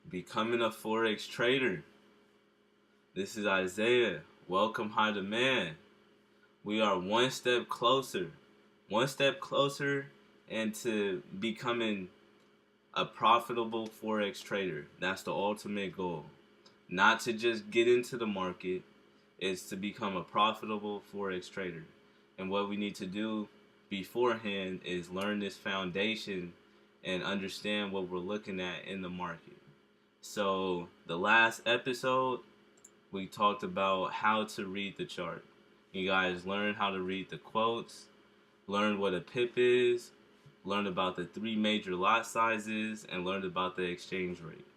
Becoming a Forex trader. This is Isaiah. Welcome, High Demand. We are one step closer into becoming a profitable Forex trader. That's the ultimate goal. Not to just get into the market, it's to become a profitable Forex trader. And what we need to do beforehand is learn this foundation and understand what we're looking at in the market. So, the last episode, we talked about how to read the chart. You guys learned how to read the quotes, learned what a pip is, learned about the three major lot sizes, and learned about the exchange rate.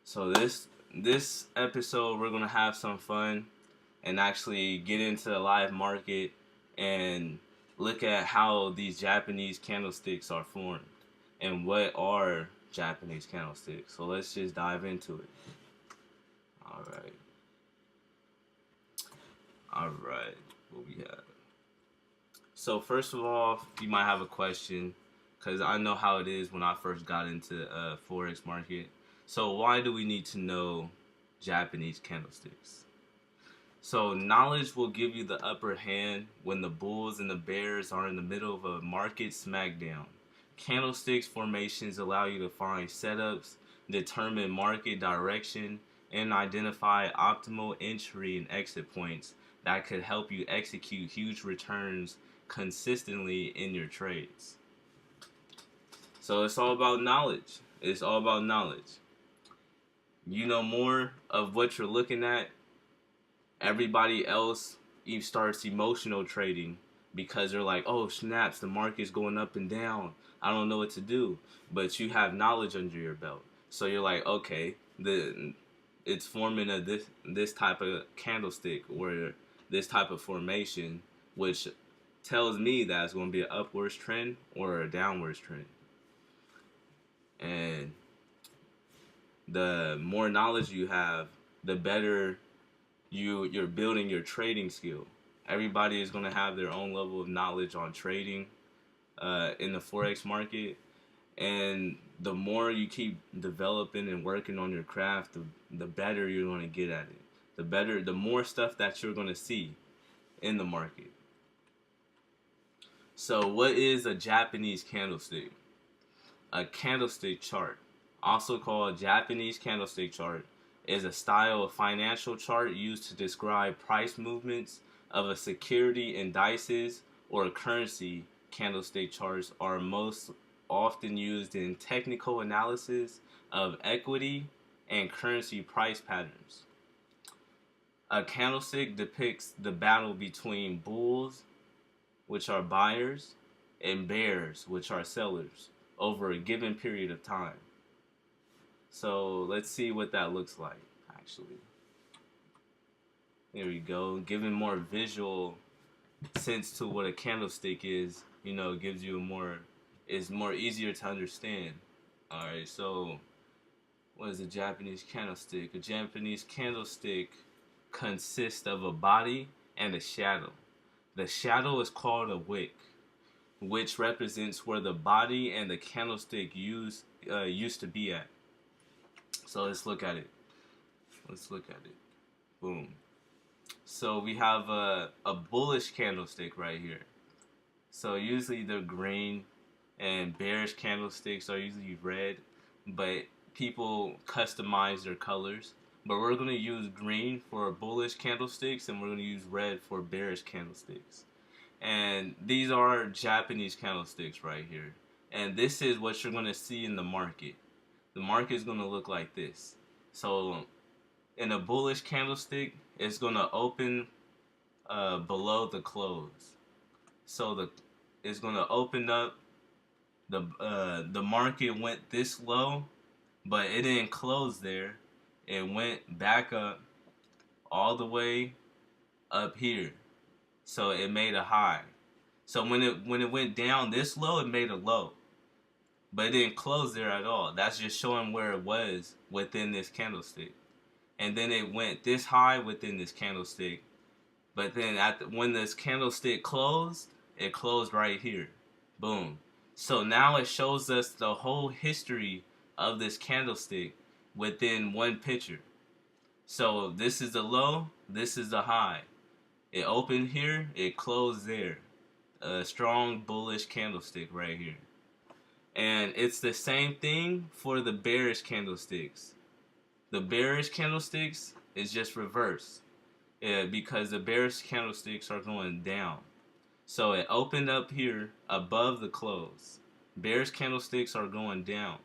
So this episode, we're gonna have some fun and actually get into the live market and look at how these Japanese candlesticks are formed and what are Japanese candlesticks. So let's just dive into it. All right. All right. What we have. So first of all, you might have a question because I know how it is when I first got into Forex market. So why do we need to know Japanese candlesticks? So knowledge will give you the upper hand when the bulls and the bears are in the middle of a market smackdown. Candlesticks formations allow you to find setups, determine market direction, and identify optimal entry and exit points that could help you execute huge returns consistently in your trades. So it's all about knowledge. It's all about knowledge. You know more of what you're looking at. Everybody else starts emotional trading because they're like, oh snaps, the market's going up and down. I don't know what to do. But you have knowledge under your belt. So you're like, okay, it's forming this type of candlestick or this type of formation, which tells me that it's going to be an upwards trend or a downwards trend. And the more knowledge you have, the better you're building your trading skill. Everybody is going to have their own level of knowledge on trading in the Forex market. And the more you keep developing and working on your craft, the better you're going to get at it. The more stuff that you're going to see in the market. So what is a Japanese candlestick? A candlestick chart, also called Japanese candlestick chart, is a style of financial chart used to describe price movements of a security, indices, or a currency. Candlestick charts are most often used in technical analysis of equity and currency price patterns. A candlestick depicts the battle between bulls, which are buyers, and bears, which are sellers, over a given period of time. So let's see what that looks like, actually. There we go. Giving more visual sense to what a candlestick is, gives you is more easier to understand. Alright, so what is a Japanese candlestick? A Japanese candlestick consists of a body and a shadow. The shadow is called a wick, which represents where the body and the candlestick used to be at. So let's look at it. Boom. So we have a bullish candlestick right here. So usually they're green, and bearish candlesticks are usually red, but people customize their colors. But we're going to use green for bullish candlesticks, and we're going to use red for bearish candlesticks. And these are Japanese candlesticks right here. And this is what you're going to see in the market. The market is going to look like this. So in a bullish candlestick, it's going to open below the close. So it's going to open up. The market went this low, but it didn't close there. It went back up all the way up here. So it made a high. So when it went down this low, it made a low. But it didn't close there at all. That's just showing where it was within this candlestick. And then it went this high within this candlestick. But then when this candlestick closed, it closed right here. Boom. So now it shows us the whole history of this candlestick within one picture. So this is the low, this is the high. It opened here, it closed there. A strong bullish candlestick right here. And it's the same thing for the bearish candlesticks. The bearish candlesticks is just reverse. Because the bearish candlesticks are going down. So it opened up here above the close. Bearish candlesticks are going down.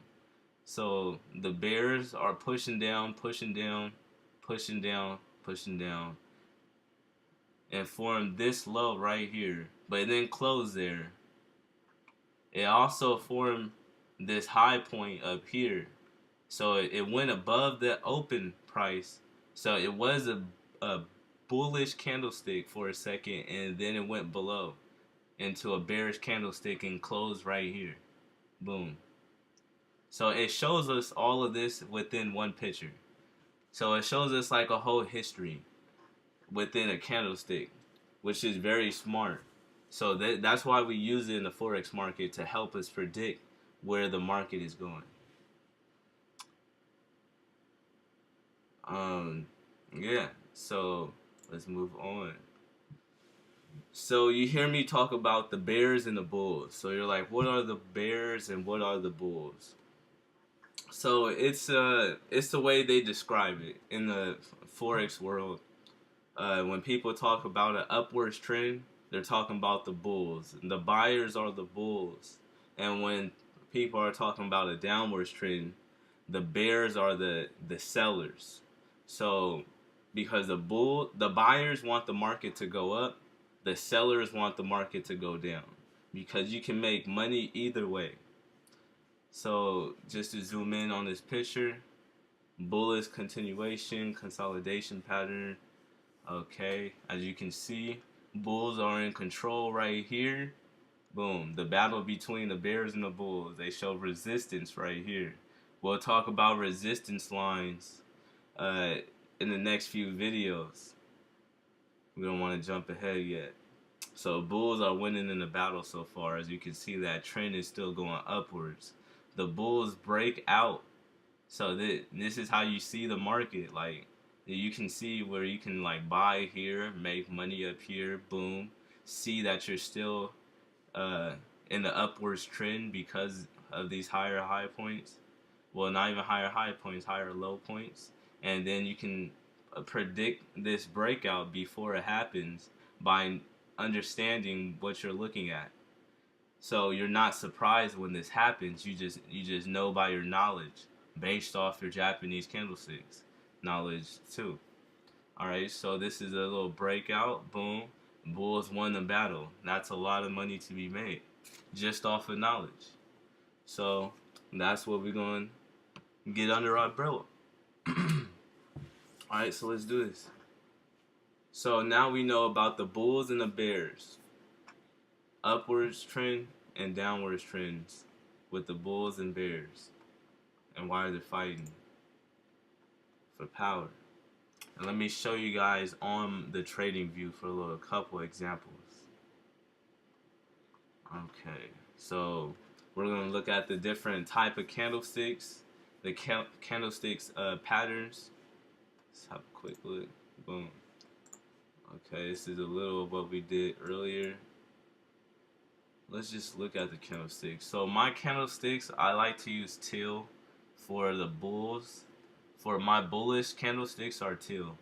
So the bears are pushing down, pushing down, pushing down, pushing down, and formed this low right here. But it didn't close there. It also formed this high point up here. So it went above the open price. So it was a bullish candlestick for a second, and then it went below into a bearish candlestick and closed right here. Boom. So it shows us all of this within one picture. So it shows us like a whole history within a candlestick, which is very smart. So that's why we use it in the Forex market to help us predict where the market is going. Yeah, so let's move on. So you hear me talk about the bears and the bulls. So you're like, what are the bears and what are the bulls? So it's the way they describe it in the Forex world. When people talk about an upwards trend, they're talking about the bulls. The buyers are the bulls. And when people are talking about a downwards trend, the bears are the sellers. So because the buyers want the market to go up, the sellers want the market to go down. Because you can make money either way. So just to zoom in on this picture, bullish continuation, consolidation pattern. Okay, as you can see, bulls are in control right here. Boom, the battle between the bears and the bulls. They show resistance right here. We'll talk about resistance lines in the next few videos. We don't want to jump ahead yet. So bulls are winning in the battle so far. As you can see, that trend is still going upwards. The bulls break out. So this is how you see the market. Like, you can see where you can like buy here, make money up here, boom. See that you're still in the upwards trend because of these higher high points. Well, not even higher high points, higher low points. And then you can predict this breakout before it happens by understanding what you're looking at. So you're not surprised when this happens. You just know by your knowledge based off your Japanese candlesticks knowledge too. Alright, so this is a little breakout. Boom. Bulls won the battle. That's a lot of money to be made just off of knowledge. So that's what we're going to get under our belt. Alright, so let's do this. So now we know about the bulls and the bears. Upwards trend and downwards trends with the bulls and bears. And why they're fighting for power. And let me show you guys on the trading view for a couple examples. Okay, so we're going to look at the different type of candlesticks, the candlesticks patterns. Let's have a quick look. Boom. Okay, this is a little of what we did earlier. Let's just look at the candlesticks. So my candlesticks, I like to use teal for the bulls. For my bullish candlesticks are teal.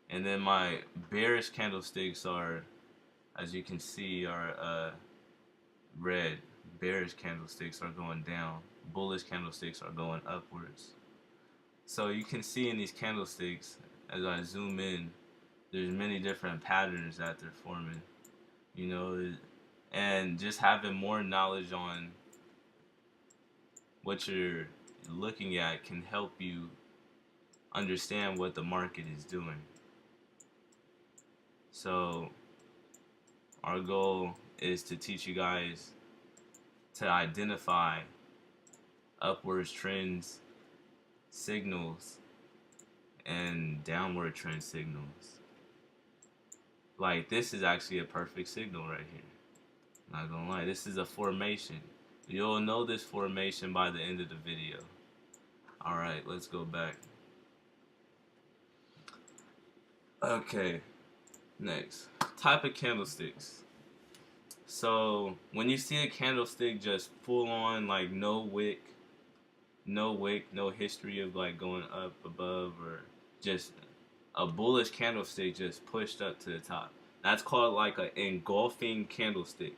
And then my bearish candlesticks are, as you can see, are red. Bearish candlesticks are going down. Bullish candlesticks are going upwards. So you can see in these candlesticks, as I zoom in, there's many different patterns that they're forming. You know, and just having more knowledge on what you're looking at can help you understand what the market is doing. So our goal is to teach you guys to identify upwards trends, signals, and downward trend signals. Like, this is actually a perfect signal right here. Not gonna lie, this is a formation. You'll know this formation by the end of the video. Alright, let's go back. Okay, next. Type of candlesticks. So when you see a candlestick just full on, like no wick, no history of like going up above, or just a bullish candlestick just pushed up to the top. That's called like an engulfing candlestick.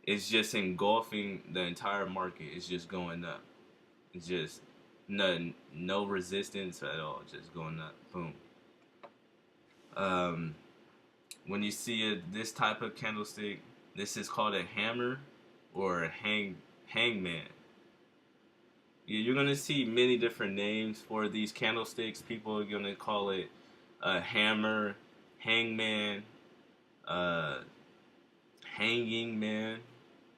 It's just engulfing the entire market. It's just going up. It's just no resistance at all. Just going up. Boom. Um, when you see this type of candlestick, this is called a hammer or a hangman. You're gonna see many different names for these candlesticks. People are gonna call it a hammer, hangman, uh, hanging man,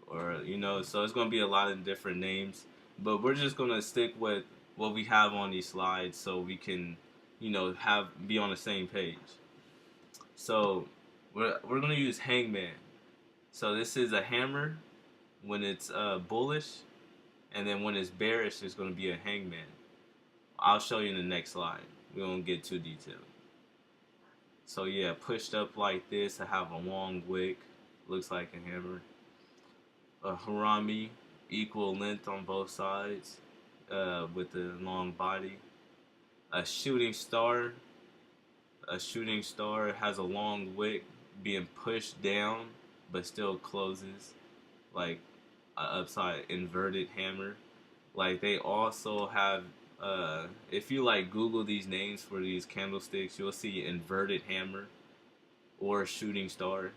or so it's gonna be a lot of different names. But we're just gonna stick with what we have on these slides so we can, have be on the same page. So we're gonna use hangman. So this is a hammer when it's bullish, and then when it's bearish, it's gonna be a hangman. I'll show you in the next slide. We won't get too detailed. So yeah, pushed up like this, I have a long wick, looks like a hammer. A harami, equal length on both sides, with the long body. A shooting star. A shooting star has a long wick, being pushed down, but still closes, like a upside inverted hammer. Like they also have, if you like Google these names for these candlesticks, you'll see inverted hammer or shooting star.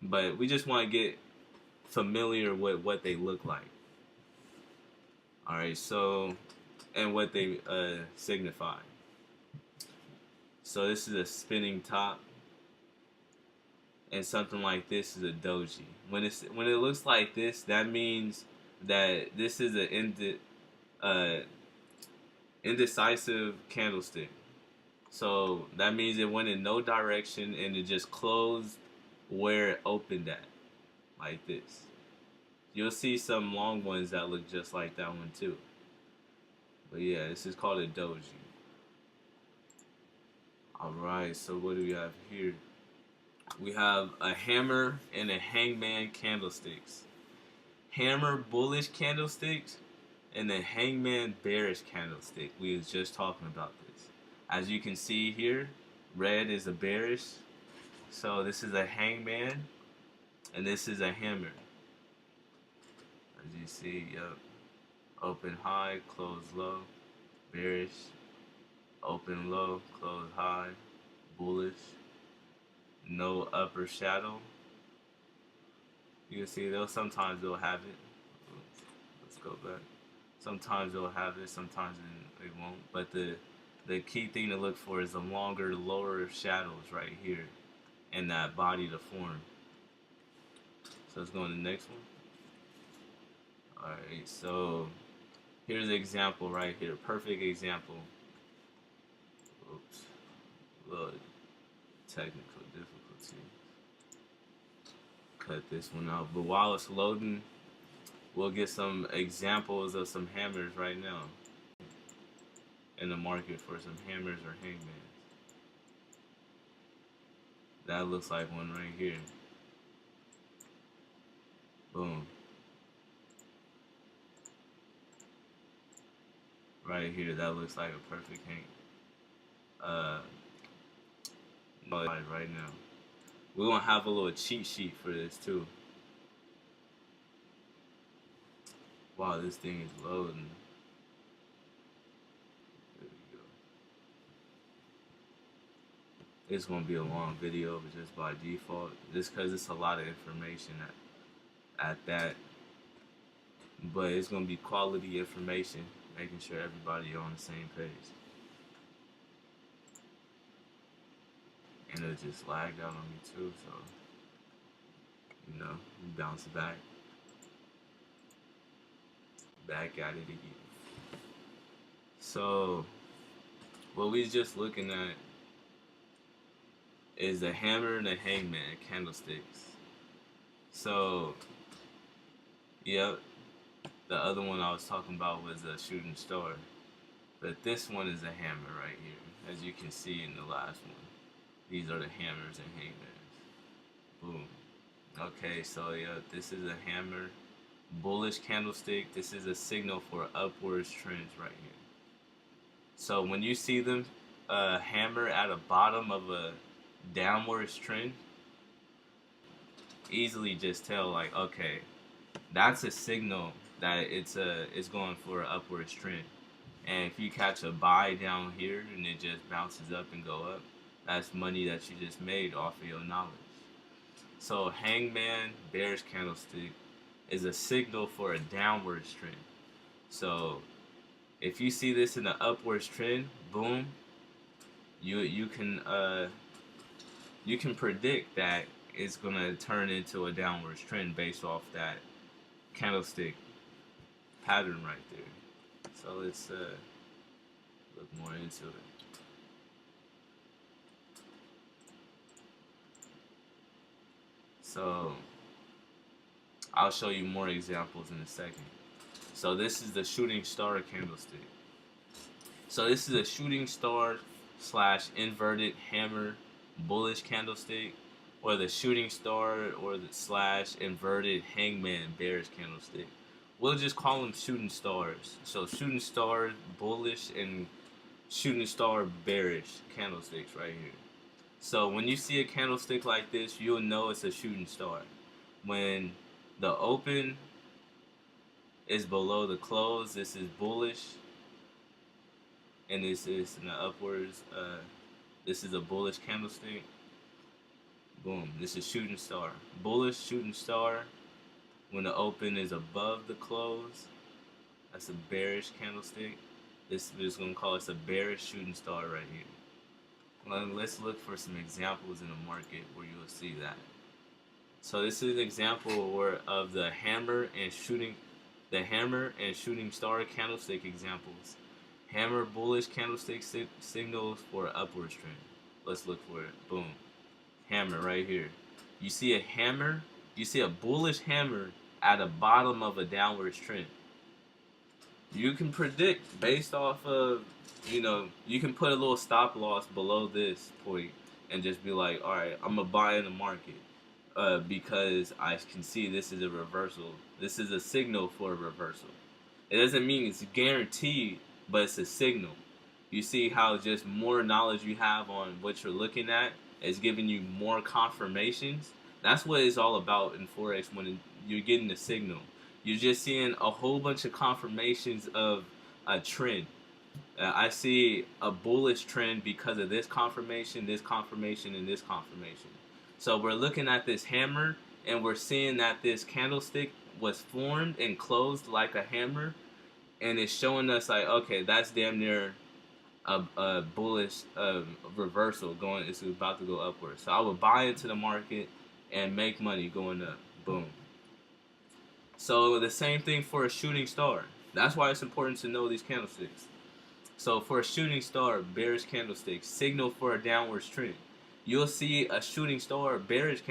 But we just want to get familiar with what they look like. Alright, so, and what they signify. So this is a spinning top, and something like this is a doji. When it looks like this, that means that this is an indecisive candlestick. So that means it went in no direction and it just closed where it opened at, like this. You'll see some long ones that look just like that one too. But yeah, this is called a doji. Alright, so what do we have here? We have a hammer and a hangman candlesticks. Hammer bullish candlesticks and the hangman bearish candlestick. We was just talking about this. As you can see here, red is a bearish. So this is a hangman and this is a hammer. As you see, yep. Open high, close low, bearish. Open low, close high, bullish. No upper shadow. You can see sometimes they'll have it. Let's go back. Sometimes they'll have it, sometimes they won't. But the key thing to look for is the longer, lower shadows right here in that body to form. So let's go on to the next one. Alright, so here's an example right here. Perfect example. Oops. A little technical difficulty. Cut this one out. But while it's loading, we'll get some examples of some hammers right now in the market for some hammers or hangmans. That looks like one right here. Boom. Right here, that looks like a perfect hang. Right now. We're gonna have a little cheat sheet for this too. Wow, this thing is loading. There we go. It's gonna be a long video, but just by default, just because it's a lot of information at that. But it's gonna be quality information, making sure everybody on the same page. And it just lagged out on me too, so bounce back at it again. So what we just looking at is the hammer and the hangman candlesticks. So yep, The other one I was talking about was a shooting star. But this one is a hammer right here, as you can see in the last one. These are the hammers and hangmans. Boom. Okay, so yeah, this is a hammer. Bullish candlestick. This is a signal for upwards trends right here. So when you see them hammer at the bottom of a downwards trend, easily just tell like, okay, that's a signal that it's going for an upwards trend. And if you catch a buy down here and it just bounces up and go up, that's money that you just made off of your knowledge. So hangman bearish candlestick is a signal for a downwards trend. So if you see this in an upwards trend, boom, you can predict that it's gonna turn into a downwards trend based off that candlestick pattern right there. So let's look more into it. So I'll show you more examples in a second. So this is the shooting star candlestick. So this is a shooting star slash inverted hammer bullish candlestick, or the shooting star or the slash inverted hangman bearish candlestick. We'll just call them shooting stars. So shooting star bullish and shooting star bearish candlesticks right here. So when you see a candlestick like this, you'll know it's a shooting star. When the open is below the close, this is bullish, and this is in the upwards. This is a bullish candlestick. Boom. This is shooting star. Bullish shooting star. When the open is above the close, that's a bearish candlestick. This is going to call us a bearish shooting star right here. Well, let's look for some examples in the market where you'll see that. So this is an example of the hammer and shooting star candlestick examples. Hammer bullish candlestick signals for upwards trend. Let's look for it. Boom. Hammer right here. You see a hammer, you see a bullish hammer at the bottom of a downwards trend. You can predict based off of, you can put a little stop loss below this point and just be like, all right, I'm going to buy in the market because I can see this is a reversal. This is a signal for a reversal. It doesn't mean it's guaranteed, but it's a signal. You see how just more knowledge you have on what you're looking at is giving you more confirmations. That's what it's all about in Forex when you're getting the signal. You're just seeing a whole bunch of confirmations of a trend. I see a bullish trend because of this confirmation, and this confirmation. So we're looking at this hammer, and we're seeing that this candlestick was formed and closed like a hammer, and it's showing us like, okay, that's damn near a bullish reversal going. It's about to go upwards. So I would buy into the market and make money going up. Boom. So the same thing for a shooting star. That's why it's important to know these candlesticks. So for a shooting star, bearish candlestick, signal for a downwards trend. You'll see a shooting star, bearish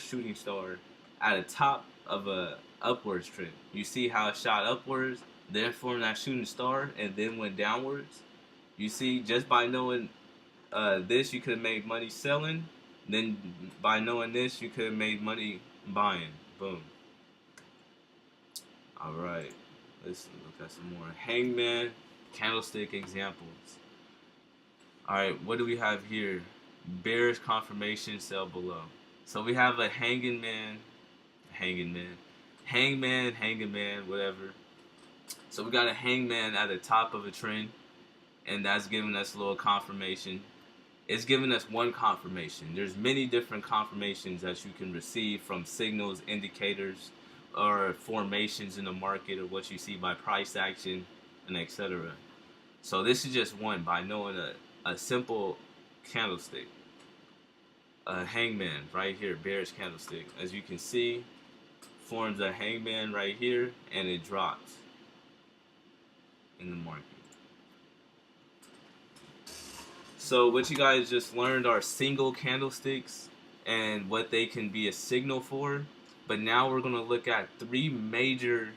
shooting star at the top of a upwards trend. You see how it shot upwards, then formed that shooting star, and then went downwards. You see, just by knowing this, you could have made money selling. Then by knowing this, you could have made money buying. Boom. All right, let's look at some more hangman candlestick examples. All right, what do we have here? Bearish confirmation, sell below. So we have a hangman, whatever. So we got a hangman at the top of a trend, and that's giving us a little confirmation. It's giving us one confirmation. There's many different confirmations that you can receive from signals, indicators, or formations in the market, or what you see by price action, and etc. So this is just one by knowing a simple candlestick. A hangman right here, bearish candlestick. As you can see, forms a hangman right here, and it drops in the market. So what you guys just learned are single candlesticks and what they can be a signal for. But now we're going to look at three major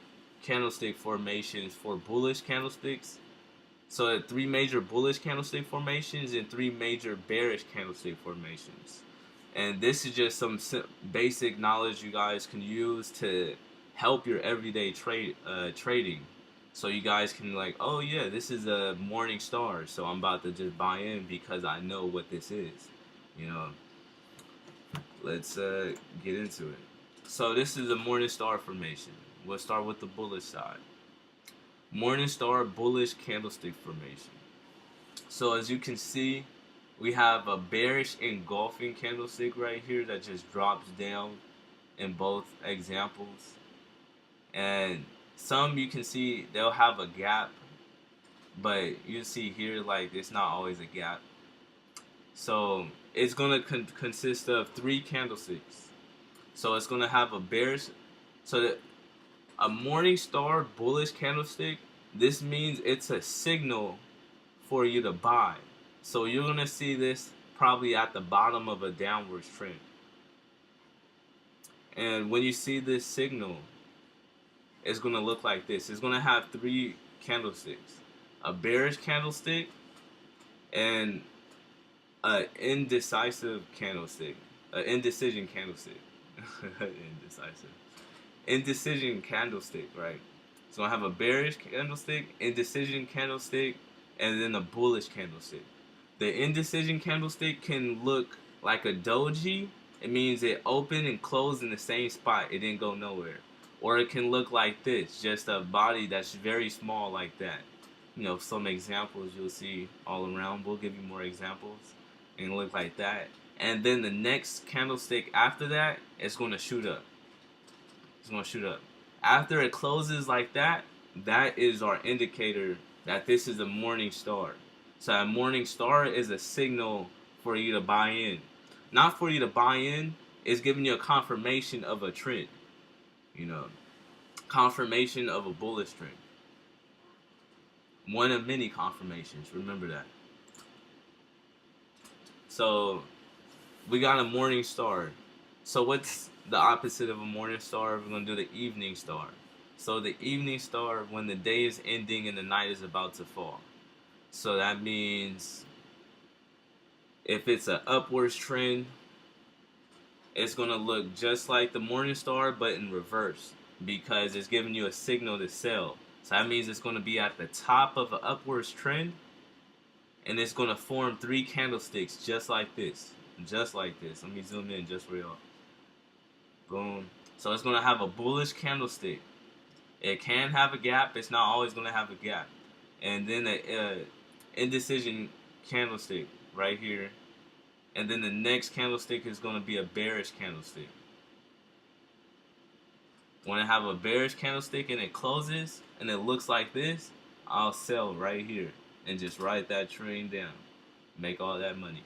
candlestick formations for bullish candlesticks. So 3 major bullish candlestick formations and 3 major bearish candlestick formations. And this is just some basic knowledge you guys can use to help your everyday trading. So you guys can like, oh yeah, this is a morning star, so I'm about to just buy in because I know what this is. You know, let's get into it. So this is a morning star formation. We'll start with the bullish side. Morning star bullish candlestick formation. So as you can see, we have a bearish engulfing candlestick right here that just drops down in both examples. And some you can see they'll have a gap, but you see here like it's not always a gap. So it's gonna consist of 3 candlesticks. So it's gonna have a bearish, so that a morning star bullish candlestick. This means it's a signal for you to buy. So you're going to see this probably at the bottom of a downwards trend. And when you see this signal, it's going to look like this. It's going to have 3 candlesticks. A bearish candlestick and an indecisive candlestick. An indecision candlestick. Indecision candlestick, right? So I have a bearish candlestick, indecision candlestick, and then a bullish candlestick. The indecision candlestick can look like a doji. It means it opened and closed in the same spot. It didn't go nowhere. Or it can look like this, just a body that's very small like that. You know, some examples you'll see all around. We'll give you more examples. And look like that. And then the next candlestick after that, it's going to shoot up. It's going to shoot up. After it closes like that, that is our indicator that this is a morning star. So a morning star is a signal for you to buy in. Not for you to buy in, it's giving you a confirmation of a trend. You know, confirmation of a bullish trend. One of many confirmations, remember that. So we got a morning star. So what's the opposite of a morning star? We're going to do the evening star. So the evening star, when the day is ending and the night is about to fall. So that means if it's an upwards trend, it's going to look just like the morning star but in reverse because it's giving you a signal to sell. So that means it's going to be at the top of an upwards trend and it's going to form 3 candlesticks just like this. Just like this. Let me zoom in just for y'all. Boom. So it's going to have a bullish candlestick. It can have a gap. It's not always going to have a gap. And then an indecision candlestick right here. And then the next candlestick is going to be a bearish candlestick. When I have a bearish candlestick and it closes and it looks like this, I'll sell right here and just write that trade down. Make all that money.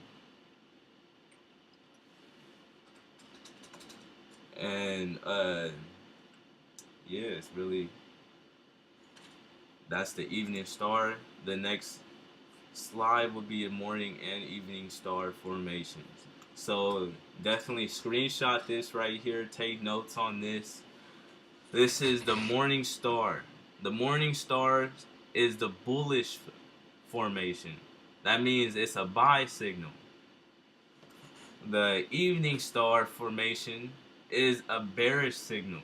And yeah, it's really, that's the evening star. The next slide will be a morning and evening star formations. So definitely screenshot this right here. Take notes on this. This is the morning star. The morning star is the bullish formation. That means it's a buy signal. The evening star formation is a bearish signal,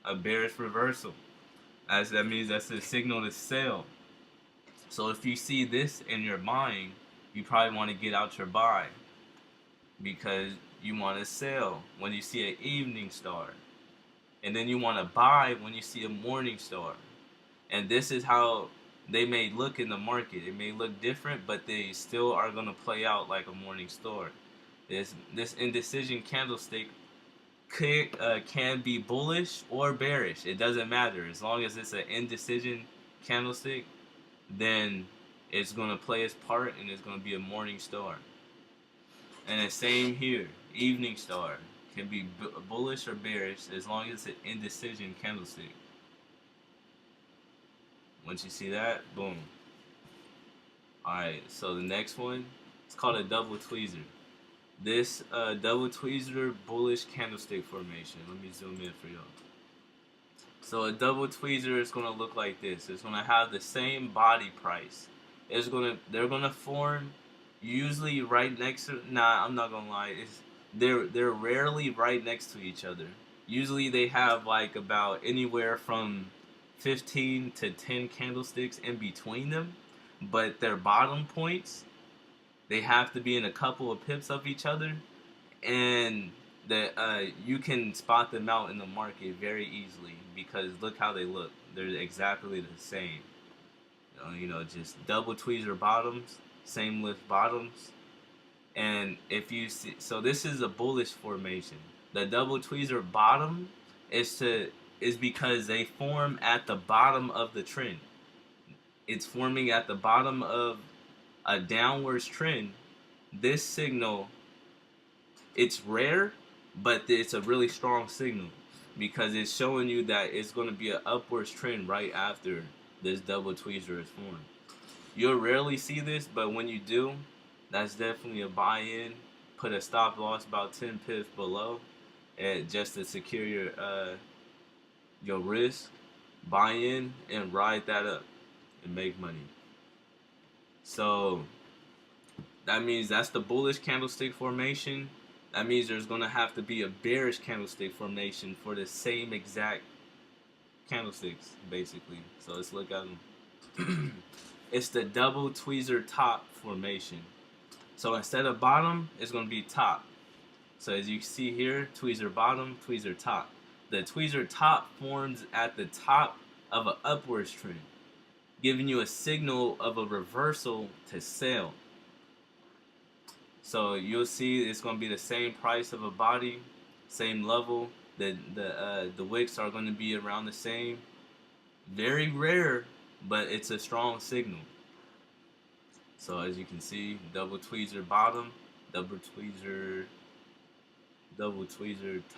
a bearish reversal. As that means that's a signal to sell. So if you see this in your mind, you probably want to get out your buy because you want to sell when you see an evening star. And then you want to buy when you see a morning star. And this is how they may look in the market. It may look different, but they still are going to play out like a morning star. This indecision candlestick can be bullish or bearish. It doesn't matter. As long as it's an indecision candlestick, then it's going to play its part and it's going to be a morning star. And the same here. Evening star can be bullish or bearish as long as it's an indecision candlestick. Once you see that, boom. Alright, so the next one, it's called a double tweezer. This double tweezer bullish candlestick formation. Let me zoom in for y'all. So a double tweezer is gonna look like this. It's gonna have the same body price. They're gonna form usually right next to. Nah, I'm not gonna lie. They're rarely right next to each other. Usually they have like about anywhere from 15 to 10 candlesticks in between them, but their bottom points, they have to be in a couple of pips of each other, and that you can spot them out in the market very easily because look how they look. They're exactly the same. Just double tweezer bottoms, same lift bottoms, and if you see, so this is a bullish formation. The double tweezer bottom is because they form at the bottom of the trend. It's forming at the bottom of a downwards trend. This signal, it's rare, but it's a really strong signal because it's showing you that it's going to be an upwards trend right after this double tweezer is formed. You'll rarely see this, but when you do, that's definitely a buy-in. Put a stop loss about 10 pips below, and just to secure your risk. Buy in and ride that up and make money. So that means that's the bullish candlestick formation. That means there's going to have to be a bearish candlestick formation for the same exact candlesticks, basically. So let's look at them. It's the double tweezer top formation. So instead of bottom, it's going to be top. So as you see here, tweezer bottom, tweezer top. The tweezer top forms at the top of an upwards trend, giving you a signal of a reversal to sell. So you'll see it's going to be the same price of a body, same level. The wicks are going to be around the same. Very rare, but it's a strong signal. So as you can see, double tweezer bottom, double tweezer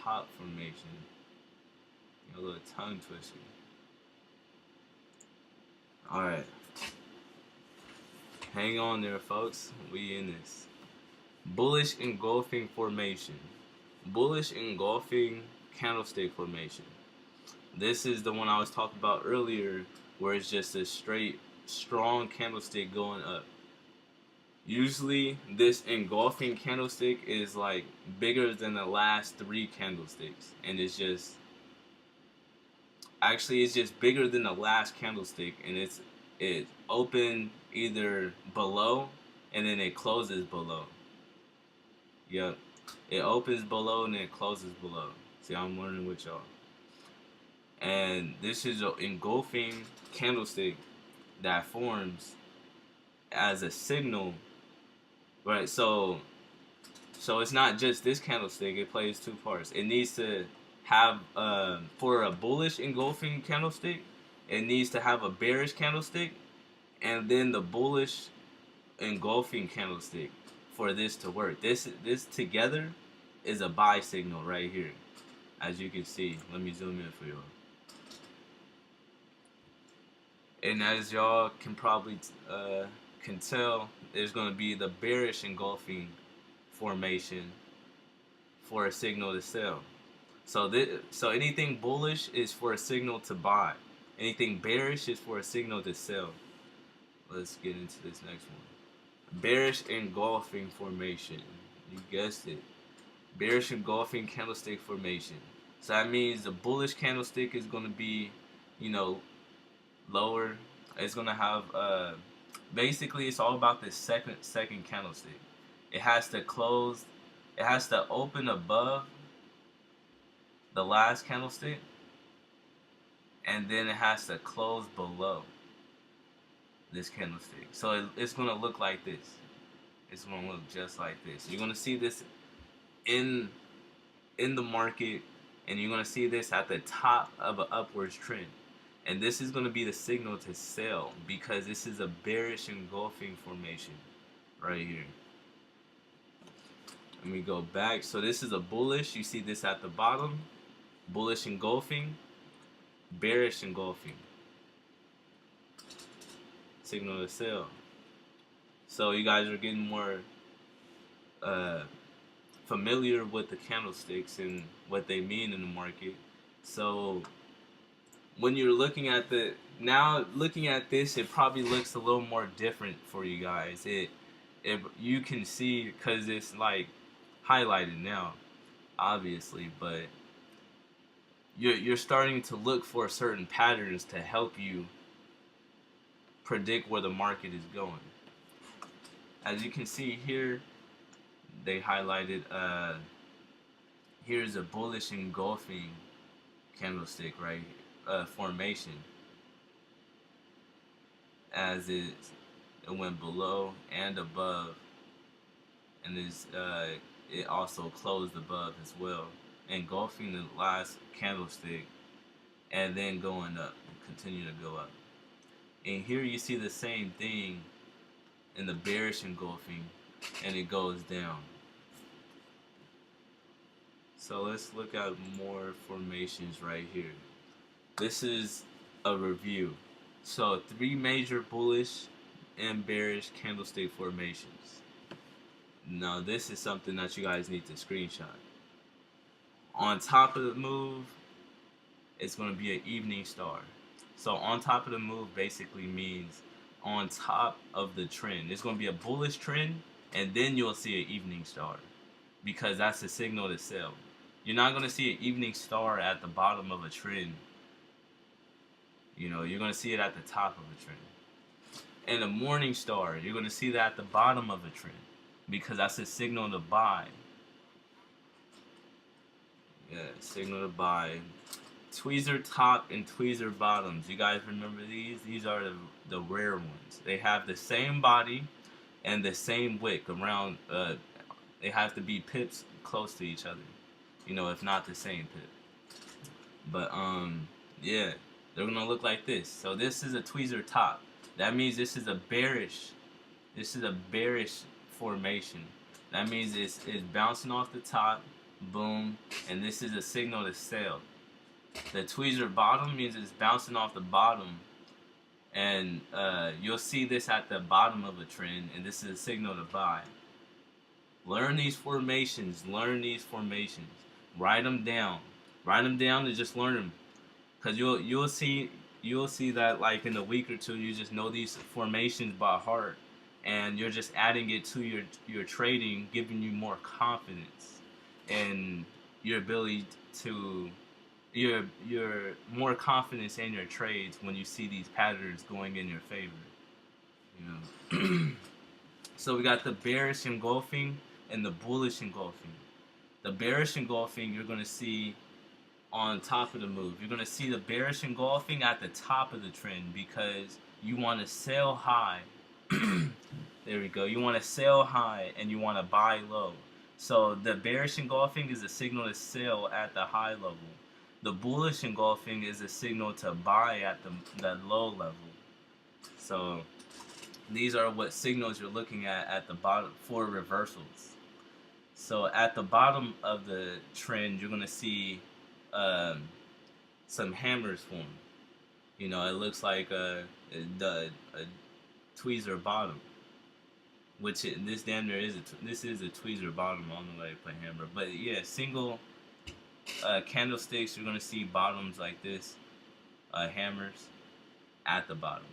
top formation. A little tongue twisting. All right, hang on there, folks. We in this. Bullish engulfing formation. Bullish engulfing candlestick formation. This is the one I was talking about earlier, where it's just a straight, strong candlestick going up. Usually, this engulfing candlestick is like bigger than the last 3 candlesticks, and it's just bigger than the last candlestick, and it open either below and then it closes below. Yep, it opens below and then it closes below. See, I'm learning with y'all. And this is an engulfing candlestick that forms as a signal, right? So it's not just this candlestick. It plays 2 parts. It needs to have for a bullish engulfing candlestick, it needs to have a bearish candlestick, and then the bullish engulfing candlestick for this to work. This together is a buy signal right here, as you can see. Let me zoom in for y'all. And as y'all can probably can tell, there's going to be the bearish engulfing formation for a signal to sell. So anything bullish is for a signal to buy. Anything bearish is for a signal to sell. Let's get into this next one. Bearish engulfing formation. You guessed it. Bearish engulfing candlestick formation. So that means the bullish candlestick is going to be, lower. It's going to have basically it's all about this second candlestick. It has to close. It has to open above the last candlestick, and then it has to close below this candlestick. So it's going to look like this. It's going to look just like this. You're going to see this in the market, and you're going to see this at the top of an upwards trend. And this is going to be the signal to sell because this is a bearish engulfing formation right here. Let me go back. So this is a bullish. You see this at the bottom. Bullish engulfing. Bearish engulfing. Signal to sell. So you guys are getting more familiar with the candlesticks and what they mean in the market. So when you're looking at the now looking at this, it probably looks a little more different for you guys. It you can see because it's like highlighted now, obviously, but you're starting to look for certain patterns to help you predict where the market is going. As you can see here, they highlighted here's a bullish engulfing candlestick right formation as it went below and above, and it also closed above as well, engulfing the last candlestick and then going up, continue to go up. And here you see the same thing in the bearish engulfing, and it goes down. So let's look at more formations right here. This is a review. So 3 major bullish and bearish candlestick formations. Now this is something that you guys need to screenshot. On top of the move, it's going to be an evening star. So on top of the move basically means on top of the trend. It's going to be a bullish trend, and then you'll see an evening star, because that's a signal to sell. You're not going to see an evening star at the bottom of a trend. You know, you're going to see it at the top of a trend. And a morning star, you're going to see that at the bottom of a trend, because that's a signal to buy. Yeah, signal to buy. Tweezer top and tweezer bottoms. You guys remember these? These are the rare ones. They have the same body and the same wick around. They have to be pips close to each other. You know, if not the same pip. But yeah, they're gonna look like this. So this is a tweezer top. That means this is a bearish. This is a bearish formation. That means it's bouncing off the top, boom, and this is a signal to sell. The tweezer bottom means it's bouncing off the bottom, and you'll see this at the bottom of a trend, and this is a signal to buy. Learn these formations. Learn these formations. Write them down. Write them down and just learn them, because you'll see that like in a week or two you just know these formations by heart, and you're just adding it to your trading, giving you more confidence and your ability to your more confidence in your trades when you see these patterns going in your favor. You know. So we got the bearish engulfing and the bullish engulfing. The bearish engulfing you're going to see on top of the move. You're going to see the bearish engulfing at the top of the trend, because you want to sell high. There we go. You want to sell high and you want to buy low. So the bearish engulfing is a signal to sell at the high level. The bullish engulfing is a signal to buy at the low level. So these are what signals you're looking at the bottom for reversals. So at the bottom of the trend, you're going to see some hammers form. You know, it looks like a tweezer bottom, which this damn near is this is a tweezer bottom. I don't know why they put hammer, but yeah, single candlesticks. You're gonna see bottoms like this, hammers at the bottom.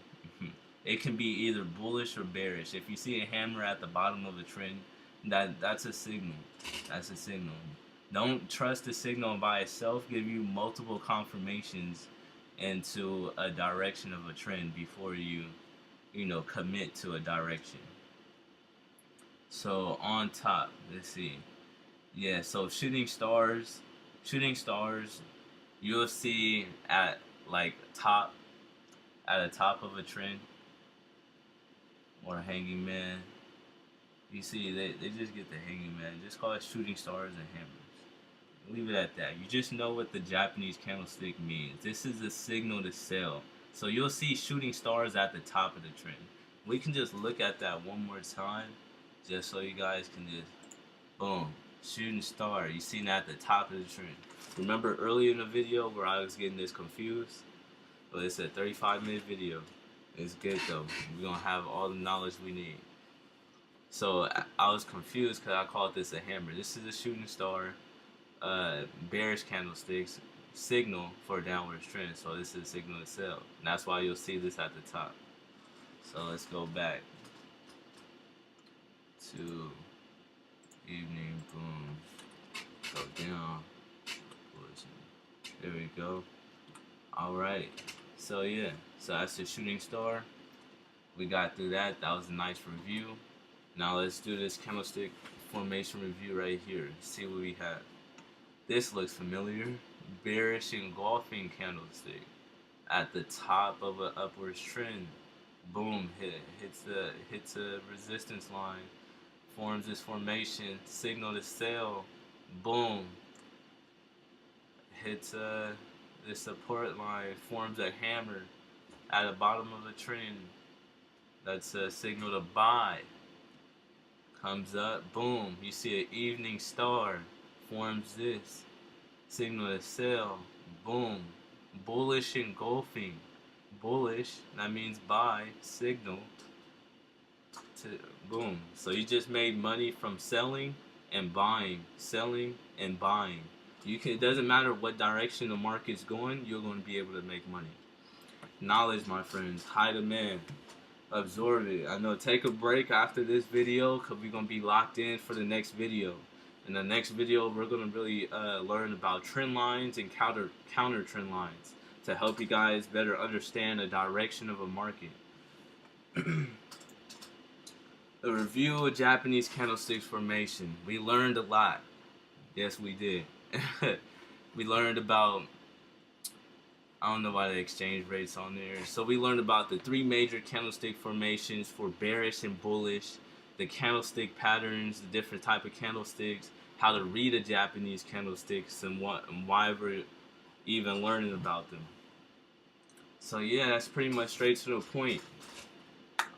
It can be either bullish or bearish. If you see a hammer at the bottom of a trend, that's a signal. That's a signal. Don't trust the signal by itself. Give you multiple confirmations into a direction of a trend before you commit to a direction. So on top, let's see. Yeah, so shooting stars, you'll see at like at the top of a trend, or hanging man. You see, they just get the hanging man. Just call it shooting stars and hammers. Leave it at that. You just know what the Japanese candlestick means. This is a signal to sell. So you'll see shooting stars at the top of the trend. We can just look at that one more time, just so you guys can just, boom, shooting star. You seen that at the top of the trend. Remember earlier in the video where I was getting this confused? Well, it's a 35-minute video. It's good though. We're going to have all the knowledge we need. So I was confused because I called this a hammer. This is a shooting star. Bearish candlesticks. signal for a downward trend. So this is a signal to sell. And that's why you'll see this at the top. So let's go back to evening, boom, go down. There we go. Alright. So yeah. So that's the shooting star. We got through that. That was a nice review. Now let's do this candlestick formation review right here. See what we have. This looks familiar. Bearish engulfing candlestick at the top of an upwards trend. Boom, hits a resistance line, forms this formation, signal to sell. Boom, hits the support line, forms a hammer at the bottom of the trend. That's a signal to buy. Comes up, boom, you see an evening star, forms this, signal to sell. Boom, bullish engulfing. Bullish, that means buy, signal to boom. So you just made money from selling and buying, selling and buying. It doesn't matter what direction the market's going, you're going to be able to make money. Knowledge, my friends, high demand. Absorb it. I know, take a break after this video because we're going to be locked in for the next video. In the next video, we're going to really learn about trend lines and counter trend lines to help you guys better understand the direction of a market. A review of Japanese candlesticks formation. We learned a lot. Yes, we did. We learned about, I don't know why the exchange rate's on there. So we learned about the 3 major candlestick formations for bearish and bullish, the candlestick patterns, the different type of candlesticks, how to read a Japanese candlesticks, and why we're even learning about them. So yeah, that's pretty much straight to the point.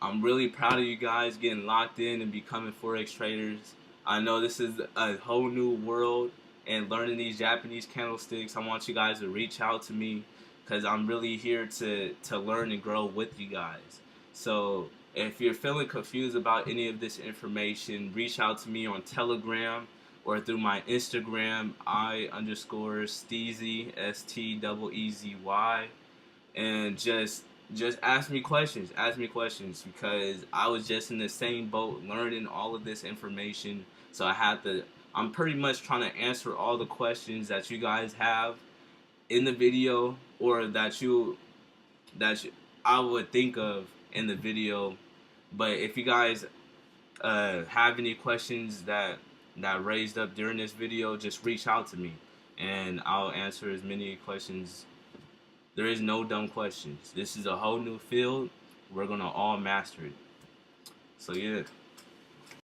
I'm really proud of you guys getting locked in and becoming Forex traders. I know this is a whole new world, and learning these Japanese candlesticks, I want you guys to reach out to me because I'm really here to learn and grow with you guys. So if you're feeling confused about any of this information, reach out to me on Telegram or through my Instagram, I_Steezy, STEEZY, and just ask me questions. Ask me questions because I was just in the same boat learning all of this information. So I'm pretty much trying to answer all the questions that you guys have in the video, or that I would think of in the video. But if you guys have any questions that raised up during this video, just reach out to me and I'll answer as many questions. There is no dumb questions. This is a whole new field. We're gonna all master it. So yeah.